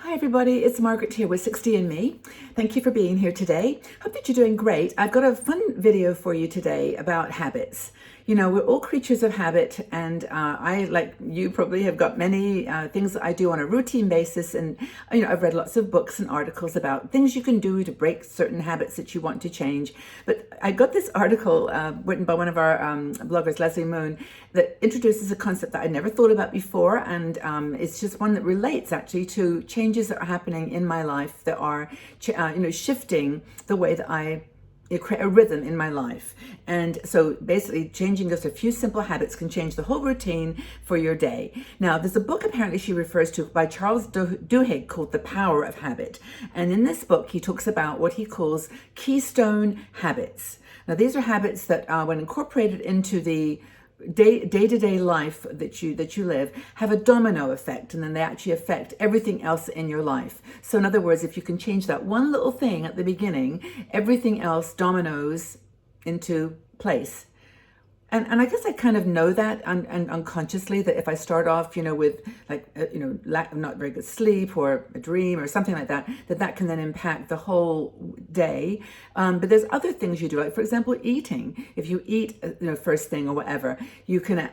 Hi everybody, it's Margaret here with 60 and Me. Thank you for being here today. Hope that you're doing great. I've got a fun video for you today about habits. You know, we're all creatures of habit, and I, like you, probably have got many things that I do on a routine basis. And, you know, I've read lots of books and articles about things you can do to break certain habits that you want to change. But I got this article written by one of our bloggers, Leslie Moon, that introduces a concept that I never thought about before. And it's just one that relates actually to changes that are happening in my life that are, shifting the way that I create a rhythm in my life. And so basically changing just a few simple habits can change the whole routine for your day. Now, there's a book apparently she refers to by Charles Duhigg called The Power of Habit. And in this book, he talks about what he calls Keystone habits. Now, these are habits that when incorporated into the day-to-day life that you live, have a domino effect, and then they actually affect everything else in your life. So in other words, if you can change that one little thing at the beginning, everything else dominoes into place. And I guess I kind of know that and unconsciously, that if I start off, with lack of not very good sleep or a dream or something like that, that can then impact the whole day. But there's other things you do, like for example, eating. If you eat, first thing or whatever, you can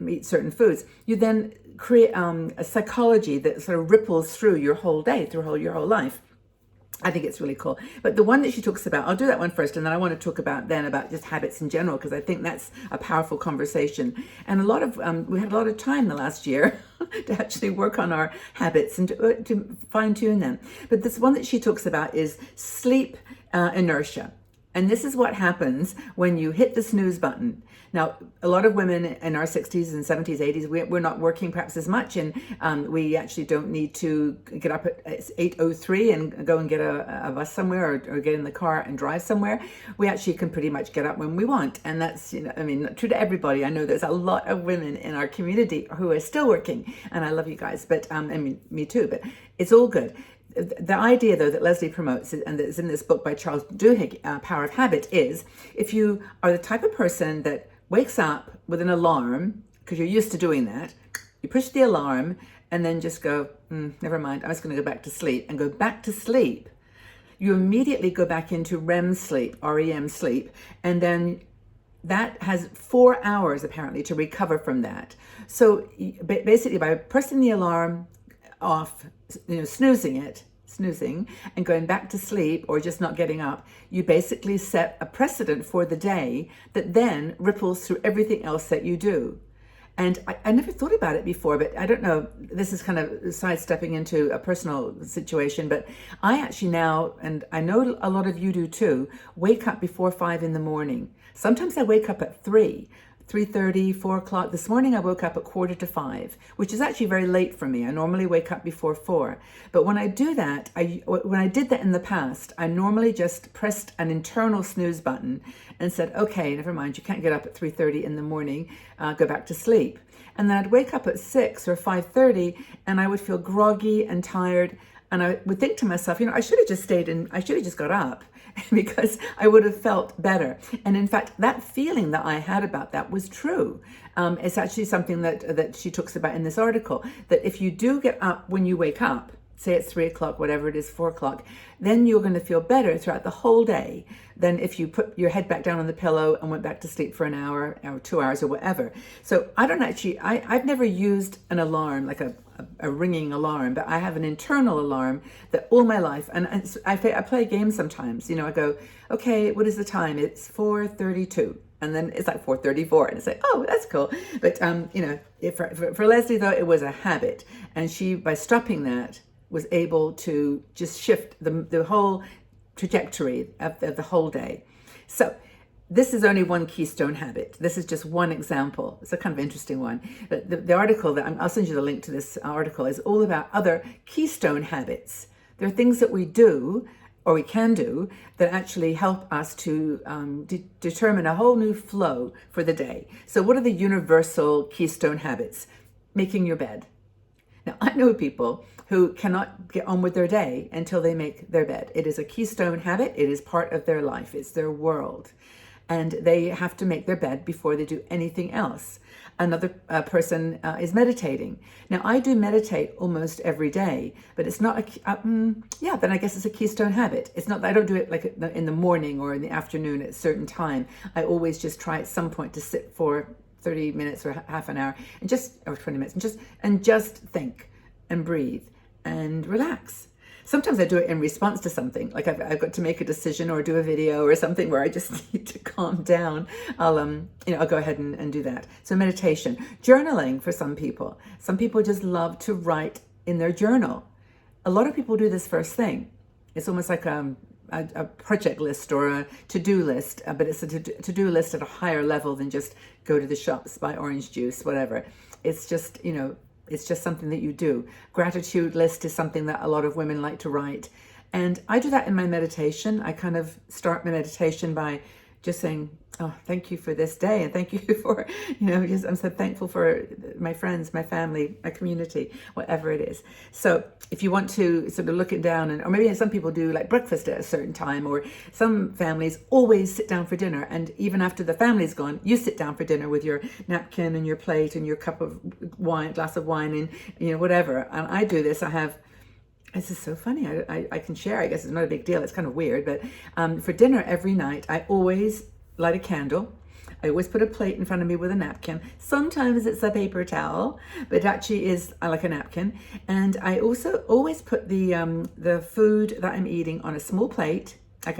eat certain foods. You then create a psychology that sort of ripples through your whole day, through your whole life. I think it's really cool. But the one that she talks about, I'll do that one first, and then I want to talk about just habits in general, because I think that's a powerful conversation. And we had a lot of time the last year to actually work on our habits and to fine tune them. But this one that she talks about is sleep inertia. And this is what happens when you hit the snooze button. Now, a lot of women in our 60s and 70s, 80s, we're not working perhaps as much, and we actually don't need to get up at 8:03 and go and get a bus somewhere or get in the car and drive somewhere. We actually can pretty much get up when we want. And that's, not true to everybody. I know there's a lot of women in our community who are still working, and I love you guys, but me too, but it's all good. The idea, though, that Leslie promotes, and that is in this book by Charles Duhigg, Power of Habit, is if you are the type of person that wakes up with an alarm, because you're used to doing that, you push the alarm and then just go, never mind, I'm just going to go back to sleep, and go back to sleep. You immediately go back into REM sleep, REM sleep, and then that has 4 hours apparently to recover from that. So basically, by pressing the alarm off, snoozing and going back to sleep, or just not getting up, you basically set a precedent for the day that then ripples through everything else that you do. And I never thought about it before, but I don't know, this is kind of sidestepping into a personal situation, but I actually now, and I know a lot of you do too, wake up before 5 in the morning. Sometimes I wake up at 3:30, 4 o'clock. This morning I woke up at 4:45, which is actually very late for me. I normally wake up before 4. But when I do that, when I did that in the past, I normally just pressed an internal snooze button and said, okay, never mind, you can't get up at 3:30 in the morning, go back to sleep. And then I'd wake up at 6 or 5:30 and I would feel groggy and tired. And I would think to myself, I should have just got up, because I would have felt better. And in fact, that feeling that I had about that was true. It's actually something that she talks about in this article, that if you do get up when you wake up, say it's 3 o'clock, whatever it is, 4 o'clock, then you're going to feel better throughout the whole day than if you put your head back down on the pillow and went back to sleep for an hour or 2 hours or whatever. So I've never used an alarm, like a ringing alarm, but I have an internal alarm that all my life, and I play games sometimes, I go, okay, what is the time? It's 4:32. And then it's like 4:34, and it's like, oh, that's cool. But, for Leslie, though, it was a habit. And she, by stopping that, was able to just shift the whole trajectory of the whole day. So this is only one keystone habit. This is just one example. It's a kind of interesting one. But the article I'll send you the link to this article, is all about other keystone habits. There are things that we do, or we can do, that actually help us to determine a whole new flow for the day. So what are the universal keystone habits? Making your bed. Now, I know people who cannot get on with their day until they make their bed. It is a keystone habit. It is part of their life. It's their world. and they have to make their bed before they do anything else. Another person is meditating. Now, I do meditate almost every day, but it's not then I guess it's a Keystone habit. It's not, I don't do it like in the morning or in the afternoon at a certain time. I always just try at some point to sit for 30 minutes or half an hour or 20 minutes and just think and breathe and relax. Sometimes I do it in response to something, like I've got to make a decision or do a video or something where I just need to calm down. I'll go ahead and do that. So meditation, journaling for some people. Some people just love to write in their journal. A lot of people do this first thing. It's almost like a project list or a to-do list, but it's a to-do list at a higher level than just go to the shops, buy orange juice, whatever. It's just, it's just something that you do. Gratitude list is something that a lot of women like to write. And I do that in my meditation. I kind of start my meditation by just saying, oh, thank you for this day. And thank you for, I'm so thankful for my friends, my family, my community, whatever it is. So if you want to sort of look it down, or maybe some people do like breakfast at a certain time, or some families always sit down for dinner. And even after the family's gone, you sit down for dinner with your napkin and your plate and your cup of wine, glass of wine, and whatever. And I do this. This is so funny. I can share. I guess it's not a big deal. It's kind of weird, but for dinner every night, I always light a candle. I always put a plate in front of me with a napkin. Sometimes it's a paper towel, but it actually is like a napkin. And I also always put the food that I'm eating on a small plate, like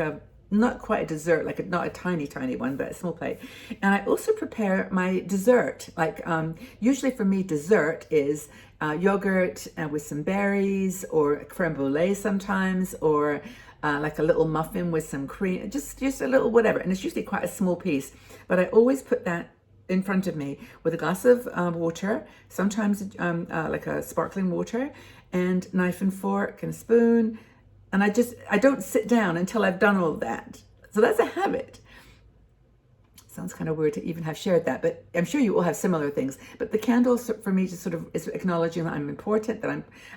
not quite a dessert, not a tiny one, but a small plate. And I also prepare my dessert. Usually for me, dessert is yogurt with some berries, or creme brulee sometimes, or like a little muffin with some cream, just a little whatever. And it's usually quite a small piece, but I always put that in front of me with a glass of water, sometimes like a sparkling water, and knife and fork and spoon. And I don't sit down until I've done all of that. So that's a habit. Sounds kind of weird to even have shared that, but I'm sure you all have similar things. But the candle for me just sort of is acknowledging that I'm important, that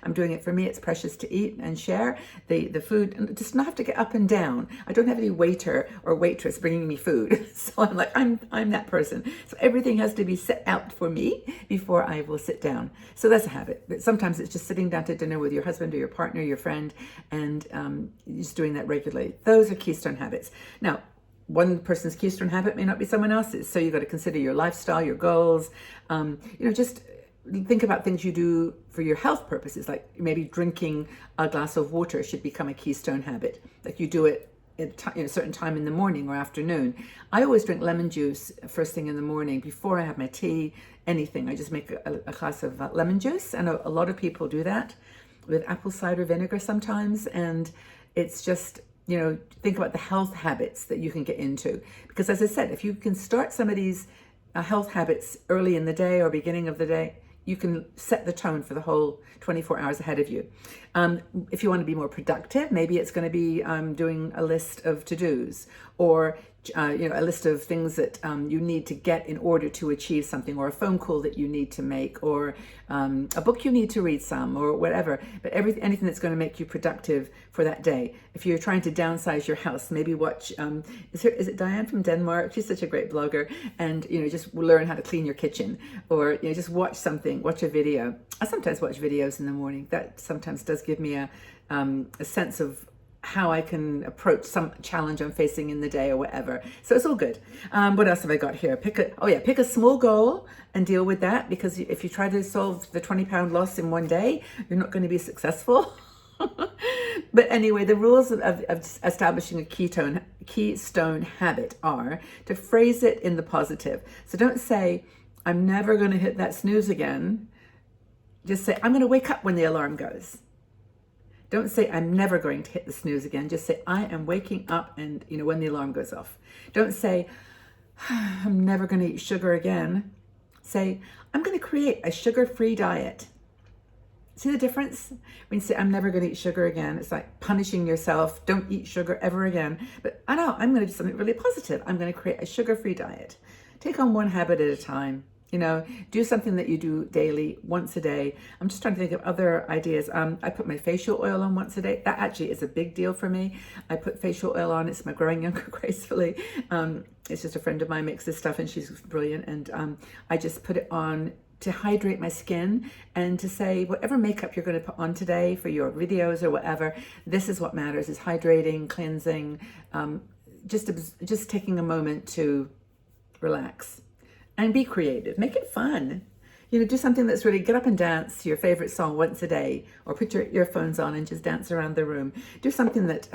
I'm doing it for me. It's precious to eat and share the food, and just not have to get up and down. I don't have any waiter or waitress bringing me food, so I'm like I'm that person. So everything has to be set out for me before I will sit down. So that's a habit. But sometimes it's just sitting down to dinner with your husband or your partner, your friend, and just doing that regularly. Those are Keystone habits. Now, one person's Keystone habit may not be someone else's. So you've got to consider your lifestyle, your goals. Just think about things you do for your health purposes, like maybe drinking a glass of water should become a Keystone habit. Like you do it at a certain time in the morning or afternoon. I always drink lemon juice first thing in the morning before I have my tea, anything. I just make a glass of lemon juice. And a lot of people do that with apple cider vinegar sometimes. And it's just, think about the health habits that you can get into. Because as I said, if you can start some of these health habits early in the day or beginning of the day, you can set the tone for the whole 24 hours ahead of you. If you want to be more productive, maybe it's going to be doing a list of to-dos, or a list of things that you need to get in order to achieve something, or a phone call that you need to make, or a book you need to read some, or whatever. But anything that's going to make you productive for that day. If you're trying to downsize your house, maybe watch, is it Diane from Denmark? She's such a great blogger. And, just learn how to clean your kitchen, or, just watch a video. I sometimes watch videos in the morning. That sometimes does give me a sense of how I can approach some challenge I'm facing in the day or whatever. So it's all good. What else have I got here? Pick a small goal and deal with that, because if you try to solve the 20-pound loss in one day, you're not going to be successful. But anyway, the rules of establishing a Keystone habit are to phrase it in the positive. So don't say, I'm never going to hit that snooze again. Just say, I'm going to wake up when the alarm goes. Don't say, I'm never going to hit the snooze again. Just say, I am waking up and, when the alarm goes off. Don't say, I'm never going to eat sugar again. Say, I'm going to create a sugar-free diet. See the difference? When you say, I'm never going to eat sugar again, it's like punishing yourself. Don't eat sugar ever again. But I'm going to do something really positive. I'm going to create a sugar-free diet. Take on one habit at a time. You know, do something that you do daily, once a day. I'm just trying to think of other ideas. I put my facial oil on once a day. That actually is a big deal for me. I put facial oil on. It's my Growing Younger Gracefully. It's just a friend of mine makes this stuff, and she's brilliant. And I just put it on to hydrate my skin and to say whatever makeup you're going to put on today for your videos or whatever, this is what matters, is hydrating, cleansing, just taking a moment to relax and be creative. Make it fun. You know, do something that's really, get up and dance your favorite song once a day, or put your earphones on and just dance around the room. Do something that,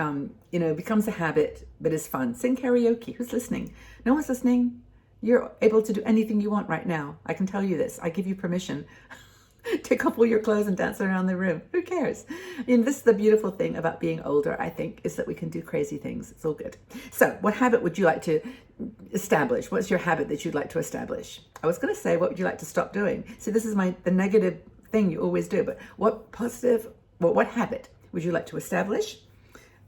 you know, becomes a habit, but is fun. Sing karaoke. Who's listening? No one's listening. You're able to do anything you want right now. I can tell you this. I give you permission. Take off all your clothes and dance around the room. Who cares? And this is the beautiful thing about being older, I think, is that we can do crazy things. It's all good. So what habit would you like to establish? What's your habit that you'd like to establish? I was going to say, what would you like to stop doing? See, this is the negative thing you always do, but what habit would you like to establish?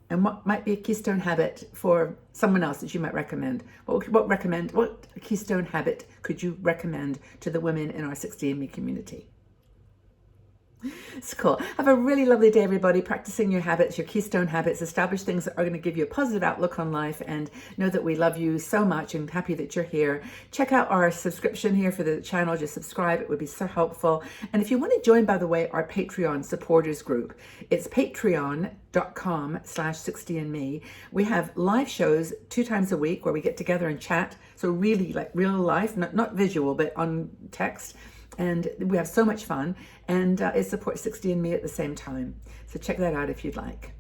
And what might be a keystone habit for someone else that you might recommend? What keystone habit could you recommend to the women in our 60andMe community? It's cool. Have a really lovely day, everybody. Practicing your habits, your keystone habits. Establish things that are going to give you a positive outlook on life, and know that we love you so much and happy that you're here. Check out our subscription here for the channel. Just subscribe. It would be so helpful. And if you want to join, by the way, our Patreon supporters group, it's patreon.com/60andme. We have live shows 2 times a week where we get together and chat. So really like real life, not visual, but on text. And we have so much fun, and it supports 60andMe at the same time. So check that out if you'd like.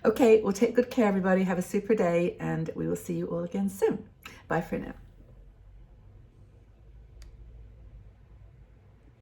Okay, well, take good care, everybody. Have a super day, and we will see you all again soon. Bye for now.